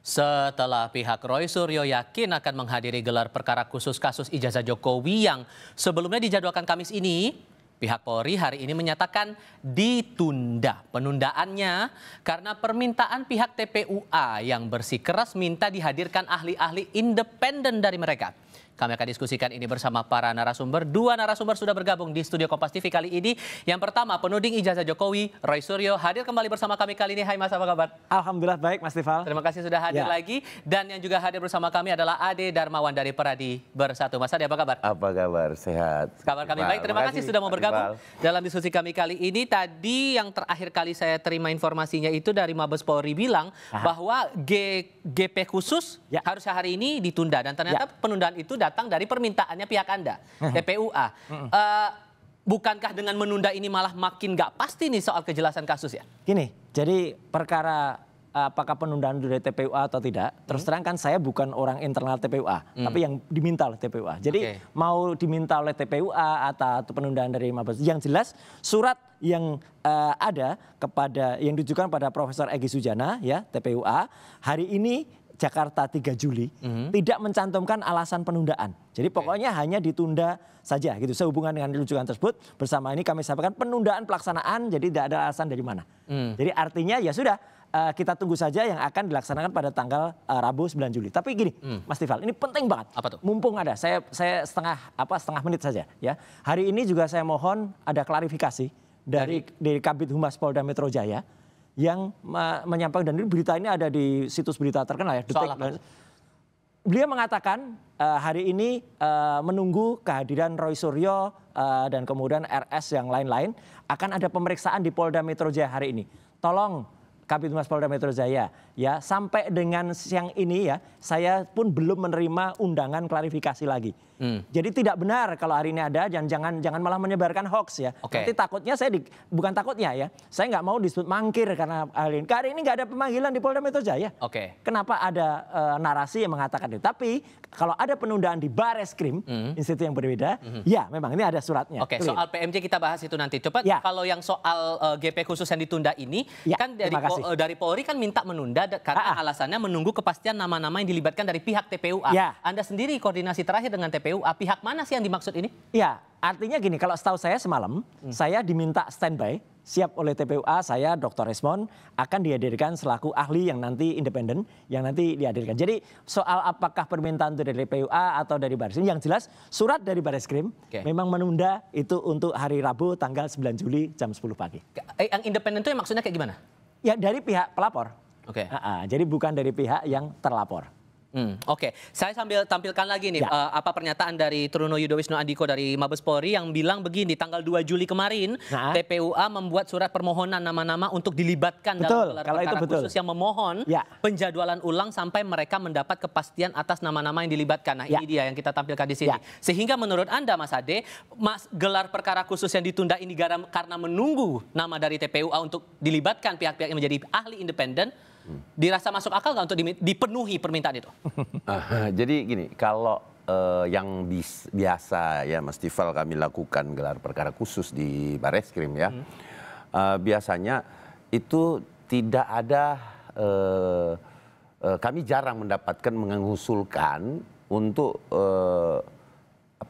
Setelah pihak Roy Suryo yakin akan menghadiri gelar perkara khusus kasus ijazah Jokowi yang sebelumnya dijadwalkan Kamis ini, pihak Polri hari ini menyatakan ditunda penundaannya karena permintaan pihak TPUA yang bersikeras minta dihadirkan ahli-ahli independen dari mereka. Kami akan diskusikan ini bersama para narasumber. Dua narasumber sudah bergabung di studio Kompas TV kali ini. Yang pertama, penuding ijazah Jokowi, Roy Suryo, hadir kembali bersama kami kali ini. Hai Mas, apa kabar? Alhamdulillah baik Mas Tifal. Terima kasih sudah hadir lagi. Dan yang juga hadir bersama kami adalah Ade Darmawan dari Peradi Bersatu. Mas Ade, apa kabar? Apa kabar? Sehat. Kabar kami baik. Terima kasih sudah mau bergabung dalam diskusi kami kali ini. Tadi yang terakhir kali saya terima informasinya itu dari Mabes Polri bilang bahwa GP khusus harusnya hari ini ditunda. Dan ternyata penundaan itu datang dari permintaannya pihak Anda, TPUA. Bukankah dengan menunda ini malah makin nggak pasti nih soal kejelasan kasus ya? Gini, jadi perkara apakah penundaan dari TPUA atau tidak, terus terang kan saya bukan orang internal TPUA, tapi yang diminta oleh TPUA. Jadi mau diminta oleh TPUA atau penundaan dari Mabes, yang jelas surat yang ada kepada yang ditujukan pada Profesor Egy Sujana ya TPUA hari ini Jakarta 3 Juli tidak mencantumkan alasan penundaan. Jadi pokoknya hanya ditunda saja gitu. Sehubungan dengan rujukan tersebut bersama ini kami sampaikan penundaan pelaksanaan jadi tidak ada alasan dari mana. Jadi artinya ya sudah kita tunggu saja yang akan dilaksanakan pada tanggal Rabu 9 Juli. Tapi gini Mas Tifal, ini penting banget. Apa tuh? Mumpung ada saya setengah menit saja ya. Hari ini juga saya mohon ada klarifikasi dari Kabid Humas Polda Metro Jaya yang menyampaikan, dan berita ini ada di situs berita terkenal ya, Detik. Beliau mengatakan hari ini menunggu kehadiran Roy Suryo dan kemudian RS yang lain-lain akan ada pemeriksaan di Polda Metro Jaya hari ini. Tolong Kabid Humas Polda Metro Jaya ya, sampai dengan siang ini ya saya pun belum menerima undangan klarifikasi lagi. Jadi tidak benar kalau hari ini ada, dan jangan malah menyebarkan hoax ya. Nanti takutnya bukan takutnya ya, saya nggak mau disebut mangkir karena hari ini nggak ada pemanggilan di Polda Metro Jaya. Kenapa ada narasi yang mengatakan itu? Tapi kalau ada penundaan di Bareskrim, institusi yang berbeda, ya memang ini ada suratnya. Soal PMJ kita bahas itu nanti. Coba kalau yang soal GP khusus yang ditunda ini, kan dari Polri kan minta menunda karena alasannya menunggu kepastian nama-nama yang dilibatkan dari pihak TPUA. Anda sendiri koordinasi terakhir dengan TPUA, pihak mana sih yang dimaksud ini? Ya, artinya gini, kalau setahu saya semalam, saya diminta standby, siap oleh TPUA, saya Dr. Resmond akan dihadirkan selaku ahli yang nanti independen, yang nanti dihadirkan. Jadi soal apakah permintaan itu dari TPUA atau dari Bareskrim, yang jelas surat dari Bareskrim memang menunda itu untuk hari Rabu tanggal 9 Juli jam 10 pagi. Yang independen itu maksudnya kayak gimana? Ya dari pihak pelapor. Jadi bukan dari pihak yang terlapor. Saya sambil tampilkan lagi nih apa pernyataan dari Truno Yudowisno Andiko dari Mabes Polri yang bilang begini, tanggal 2 Juli kemarin TPUA membuat surat permohonan nama-nama untuk dilibatkan dalam gelar perkara khusus yang memohon penjadwalan ulang sampai mereka mendapat kepastian atas nama-nama yang dilibatkan. Nah ini dia yang kita tampilkan di sini. Sehingga menurut Anda Mas Ade, gelar perkara khusus yang ditunda ini karena menunggu nama dari TPUA untuk dilibatkan pihak-pihak yang menjadi ahli independen, dirasa masuk akal nggak untuk dipenuhi permintaan itu? Jadi gini, kalau yang biasa ya Mas Tifal kami lakukan gelar perkara khusus di Bareskrim ya, biasanya itu tidak ada, kami jarang mendapatkan mengusulkan untuk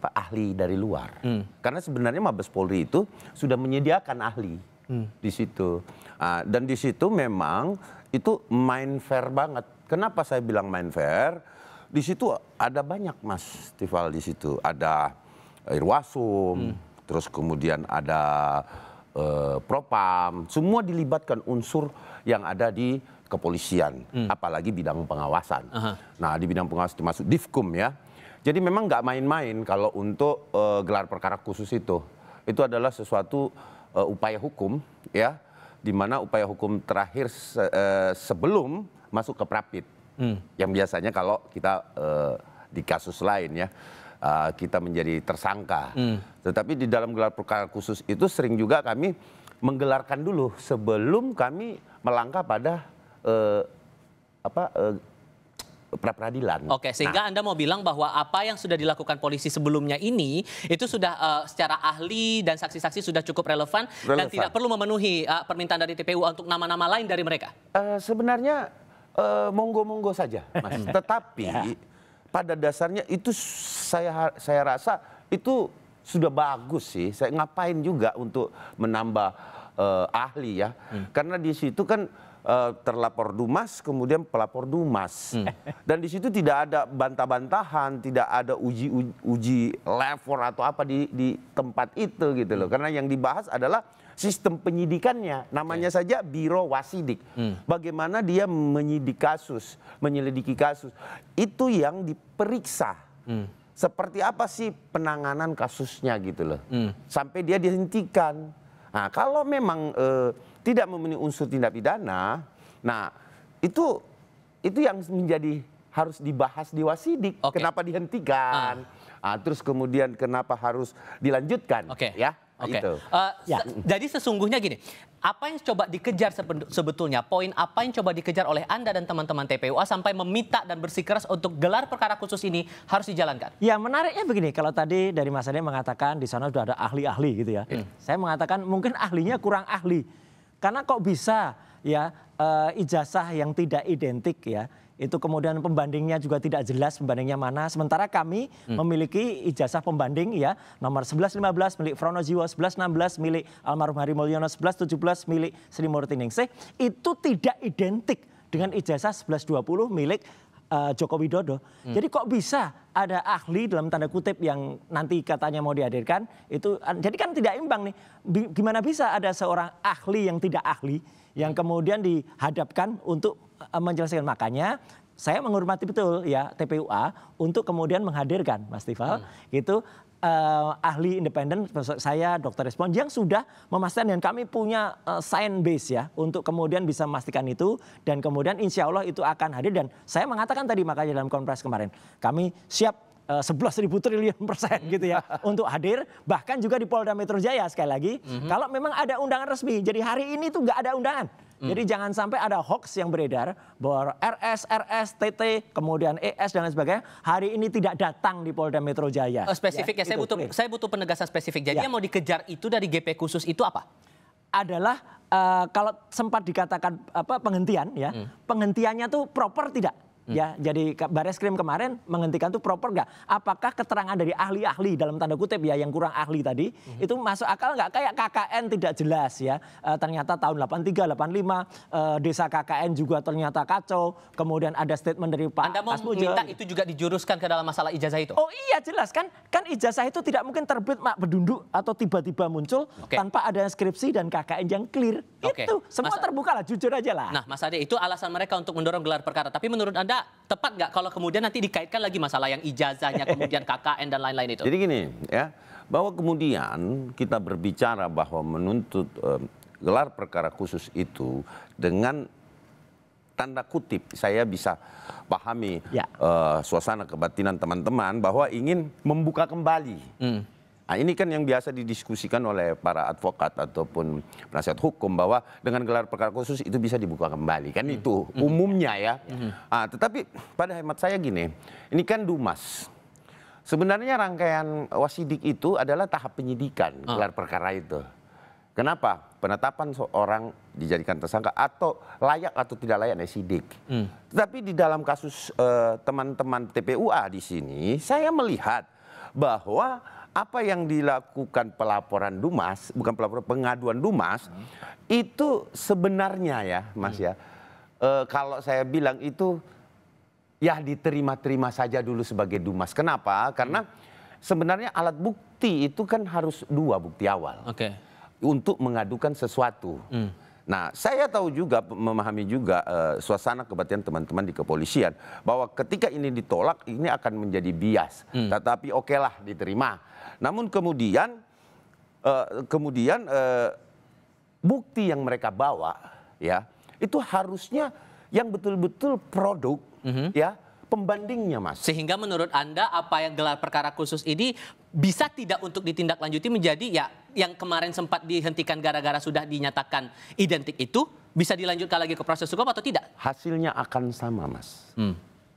ahli dari luar. Karena sebenarnya Mabes Polri itu sudah menyediakan ahli di situ. Dan di situ memang itu main fair banget. Kenapa saya bilang main fair? Di situ ada banyak Mas Tifal, di situ ada Irwasum, terus kemudian ada Propam, semua dilibatkan unsur yang ada di kepolisian, apalagi bidang pengawasan. Nah di bidang pengawasan termasuk Divkum ya. Jadi memang nggak main-main kalau untuk gelar perkara khusus itu. Itu adalah sesuatu upaya hukum ya, di mana upaya hukum terakhir sebelum masuk ke Prapit. Yang biasanya kalau kita di kasus lain ya, kita menjadi tersangka. Tetapi di dalam gelar perkara khusus itu sering juga kami menggelarkan dulu sebelum kami melangkah pada pra-peradilan. Sehingga Anda mau bilang bahwa apa yang sudah dilakukan polisi sebelumnya ini itu sudah secara ahli dan saksi-saksi sudah cukup relevan dan tidak perlu memenuhi permintaan dari TPUA untuk nama-nama lain dari mereka? Sebenarnya monggo-monggo saja, Mas. Tetapi pada dasarnya itu saya rasa itu sudah bagus sih. Saya ngapain juga untuk menambah ahli ya. Karena di situ kan terlapor Dumas, kemudian pelapor Dumas. Dan di situ tidak ada bantah-bantahan, tidak ada uji level atau apa di tempat itu gitu loh. Karena yang dibahas adalah sistem penyidikannya, namanya saja Biro Wasidik. Bagaimana dia menyelidiki kasus. Itu yang diperiksa. Seperti apa sih penanganan kasusnya gitu loh. Sampai dia dihentikan. Nah, kalau memang tidak memenuhi unsur tindak pidana, nah itu yang menjadi harus dibahas di Wasidik. Kenapa dihentikan? Terus kemudian kenapa harus dilanjutkan? Ya. Itu. Jadi sesungguhnya gini, apa yang coba dikejar sebetulnya, poin apa yang coba dikejar oleh Anda dan teman-teman TPUA sampai meminta dan bersikeras untuk gelar perkara khusus ini harus dijalankan? Ya menariknya begini, kalau tadi dari Mas Ade mengatakan di sana sudah ada ahli-ahli gitu ya. Saya mengatakan mungkin ahlinya kurang ahli. Karena kok bisa ya ijazah yang tidak identik ya, itu kemudian pembandingnya juga tidak jelas pembandingnya mana. Sementara kami memiliki ijazah pembanding ya, nomor 1115 milik Frono Jiwo, 1116 milik almarhum Hari Mulyono, 1117 milik Sri Murti Ningsih. Itu tidak identik dengan ijazah 1120 milik Joko Widodo. Jadi kok bisa ada ahli dalam tanda kutip yang nanti katanya mau dihadirkan itu, jadi kan tidak imbang nih. Gimana bisa ada seorang ahli yang tidak ahli yang kemudian dihadapkan untuk menjelaskan. Makanya saya menghormati betul ya TPUA untuk kemudian menghadirkan Mas Tifal gitu ahli independen saya Dr. Respon yang sudah memastikan, dan kami punya science base ya untuk kemudian bisa memastikan itu, dan kemudian insya Allah itu akan hadir. Dan saya mengatakan tadi makanya dalam konferensi kemarin kami siap 11.000 triliun % gitu ya untuk hadir, bahkan juga di Polda Metro Jaya sekali lagi kalau memang ada undangan resmi. Jadi hari ini tuh nggak ada undangan. Jadi jangan sampai ada hoax yang beredar bahwa RS, TT, kemudian ES dan lain sebagainya hari ini tidak datang di Polda Metro Jaya. Spesifik ya, saya butuh penegasan spesifik. Jadi yang mau dikejar itu dari GP khusus itu apa? Adalah kalau sempat dikatakan penghentian ya, penghentiannya tuh proper tidak? Ya, jadi Bareskrim kemarin menghentikan tuh proper nggak? Apakah keterangan dari ahli-ahli dalam tanda kutip ya yang kurang ahli tadi itu masuk akal nggak? Kayak KKN tidak jelas ya. Ternyata tahun 83, 85 desa KKN juga ternyata kacau. Kemudian ada statement dari Pak Anda mau minta itu juga dijuruskan ke dalam masalah ijazah itu? Oh iya jelas kan ijazah itu tidak mungkin terbit mak berdunduk atau tiba-tiba muncul tanpa ada skripsi dan KKN yang clear. Itu semua terbuka lah, jujur aja lah. Nah Mas Ade, itu alasan mereka untuk mendorong gelar perkara. Tapi menurut Anda tepat nggak kalau kemudian nanti dikaitkan lagi masalah yang ijazahnya, kemudian KKN dan lain-lain itu? Jadi gini ya, bahwa kemudian kita berbicara bahwa menuntut gelar perkara khusus itu dengan tanda kutip saya bisa pahami suasana kebatinan teman-teman bahwa ingin membuka kembali. Nah, ini kan yang biasa didiskusikan oleh para advokat ataupun penasihat hukum bahwa dengan gelar perkara khusus itu bisa dibuka kembali. Kan itu umumnya ya. Tetapi pada hemat saya gini, ini kan Dumas. Sebenarnya rangkaian Wasidik itu adalah tahap penyidikan gelar perkara itu. Kenapa? Penetapan seorang dijadikan tersangka atau layak atau tidak layak sidik. Tetapi di dalam kasus teman-teman TPUA di sini, saya melihat bahwa apa yang dilakukan pelaporan Dumas, bukan pelaporan, pengaduan Dumas, itu sebenarnya ya Mas ya, kalau saya bilang itu ya diterima-terima saja dulu sebagai Dumas. Kenapa? Karena sebenarnya alat bukti itu kan harus dua bukti awal untuk mengadukan sesuatu. Nah, saya tahu juga, memahami juga suasana kebatinan teman-teman di kepolisian bahwa ketika ini ditolak ini akan menjadi bias. Tetapi okelah diterima. Namun kemudian bukti yang mereka bawa ya itu harusnya yang betul-betul produk ya pembandingnya Mas. Sehingga menurut Anda apa yang gelar perkara khusus ini bisa tidak untuk ditindaklanjuti menjadi ya yang kemarin sempat dihentikan gara-gara sudah dinyatakan identik itu bisa dilanjutkan lagi ke proses hukum atau tidak? Hasilnya akan sama Mas.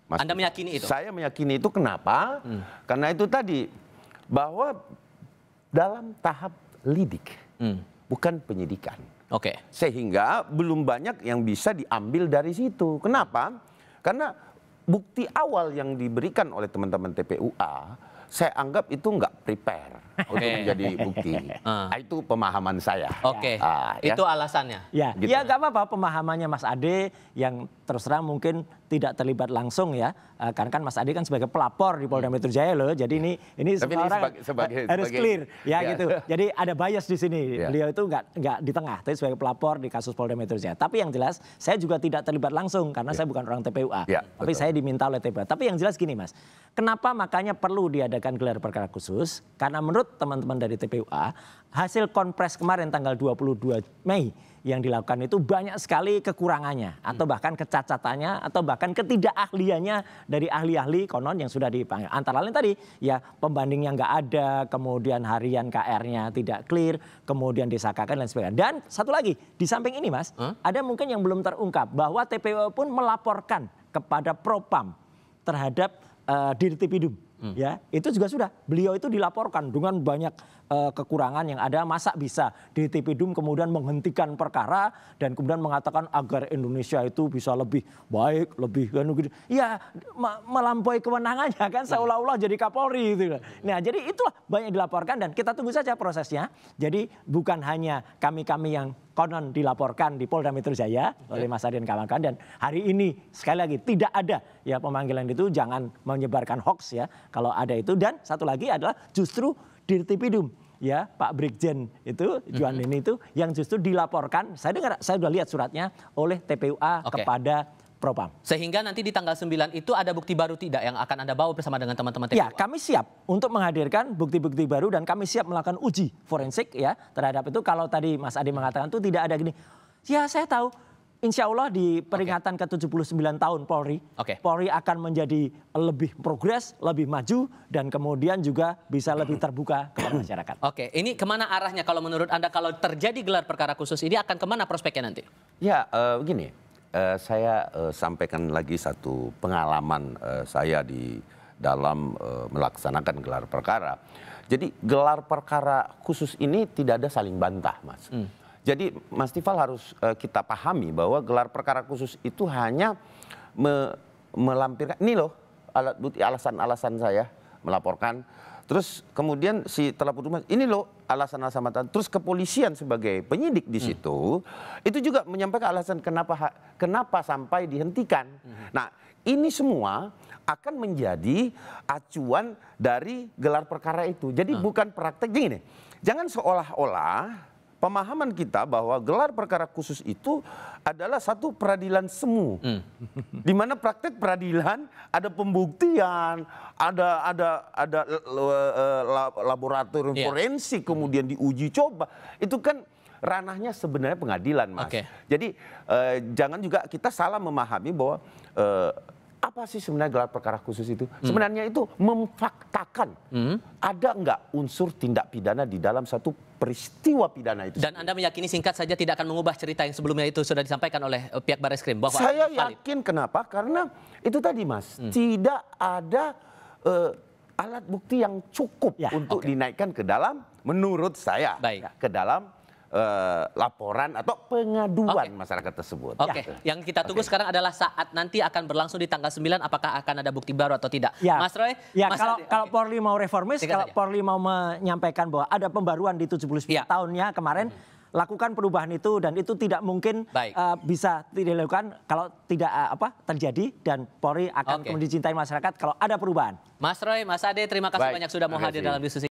Mas Anda meyakini itu? Saya meyakini itu kenapa? Karena itu tadi bahwa dalam tahap lidik bukan penyidikan. Oke. Sehingga belum banyak yang bisa diambil dari situ. Kenapa? Karena bukti awal yang diberikan oleh teman-teman TPUA, saya anggap itu nggak prepare untuk menjadi bukti. Itu pemahaman saya. Oke, itu alasannya. Ya, Gitu. ya nggak apa-apa pemahamannya Mas Ade yang terus terang mungkin tidak terlibat langsung ya, karena kan Mas Ade kan sebagai pelapor di Polda Metro Jaya loh. Jadi ini Tapi semua ini orang harus clear ya gitu. Jadi ada bias di sini. Beliau itu nggak di tengah, tapi sebagai pelapor di kasus Polda Metro Jaya. Tapi yang jelas saya juga tidak terlibat langsung karena saya bukan orang TPUA. Tapi saya diminta oleh TPUA. Tapi yang jelas gini Mas, kenapa makanya perlu diadakan gelar perkara khusus? Karena menurut teman-teman dari TPUA, hasil konpres kemarin tanggal 22 Mei yang dilakukan itu banyak sekali kekurangannya atau bahkan kecacatannya atau bahkan ketidakahliannya dari ahli-ahli konon yang sudah dipanggil. Antara lain tadi ya pembandingnya nggak ada, kemudian harian KR-nya tidak clear, kemudian disakakan dan sebagainya. Dan satu lagi di samping ini Mas, ada mungkin yang belum terungkap bahwa TPU pun melaporkan kepada Propam terhadap Dirtipidum. Ya, itu juga sudah. Beliau itu dilaporkan dengan banyak kekurangan yang ada. Masa bisa Dirtipidum kemudian menghentikan perkara dan kemudian mengatakan agar Indonesia itu bisa lebih baik, lebih gitu. Ya, melampaui kewenangannya kan seolah-olah jadi Kapolri gitu. Nah, jadi itulah banyak dilaporkan dan kita tunggu saja prosesnya. Jadi bukan hanya kami-kami yang konon dilaporkan di Polda Metro Jaya oleh Mas Ade dan kawan-kawan, dan hari ini sekali lagi tidak ada ya pemanggilan itu, jangan menyebarkan hoax ya kalau ada itu. Dan satu lagi adalah justru Dirtipidum ya Pak Brigjen itu Juan ini itu yang justru dilaporkan, saya sudah lihat suratnya oleh TPUA kepada Propam. Sehingga nanti di tanggal 9 itu ada bukti baru tidak yang akan Anda bawa bersama dengan teman-teman TPUA? Ya, kami siap untuk menghadirkan bukti-bukti baru dan kami siap melakukan uji forensik ya terhadap itu. Kalau tadi Mas Ade mengatakan itu tidak ada gini. Ya, saya tahu insya Allah di peringatan ke-79 tahun Polri, Polri akan menjadi lebih progres, lebih maju, dan kemudian juga bisa lebih terbuka kepada masyarakat. Oke, ini kemana arahnya kalau menurut Anda kalau terjadi gelar perkara khusus ini akan kemana prospeknya nanti? Ya, begini. Saya sampaikan lagi satu pengalaman saya di dalam melaksanakan gelar perkara. Jadi gelar perkara khusus ini tidak ada saling bantah, Mas. Jadi Mas Tifal harus kita pahami bahwa gelar perkara khusus itu hanya melampirkan, ini loh alat bukti alasan-alasan saya melaporkan. Terus kemudian si telapor rumah, ini loh alasan-alasan, terus kepolisian sebagai penyidik di situ, itu juga menyampaikan alasan kenapa sampai dihentikan. Nah, ini semua akan menjadi acuan dari gelar perkara itu. Jadi bukan praktek gini, jangan seolah-olah pemahaman kita bahwa gelar perkara khusus itu adalah satu peradilan semu, di mana praktek peradilan ada pembuktian, ada laboratorium forensik, kemudian diuji coba. Itu kan ranahnya sebenarnya pengadilan, Mas. Jadi jangan juga kita salah memahami bahwa apa sih sebenarnya gelar perkara khusus itu? Sebenarnya itu memfaktakan ada nggak unsur tindak pidana di dalam satu peristiwa pidana itu. Dan Anda meyakini singkat saja tidak akan mengubah cerita yang sebelumnya itu sudah disampaikan oleh pihak Barreskrim? Bahwa saya yakin kenapa? Karena itu tadi Mas, tidak ada alat bukti yang cukup untuk dinaikkan ke dalam, menurut saya, ke dalam laporan atau pengaduan masyarakat tersebut. Yang kita tunggu sekarang adalah saat nanti akan berlangsung di tanggal 9, apakah akan ada bukti baru atau tidak. Mas Roy? Ya, kalau Polri mau reformis, kalau Polri mau menyampaikan bahwa ada pembaruan di 79 tahunnya kemarin, lakukan perubahan itu, dan itu tidak mungkin bisa dilakukan kalau tidak terjadi, dan Polri akan kemudian dicintai masyarakat kalau ada perubahan. Mas Roy, Mas Ade, terima kasih banyak sudah mau hadir dalam diskusi.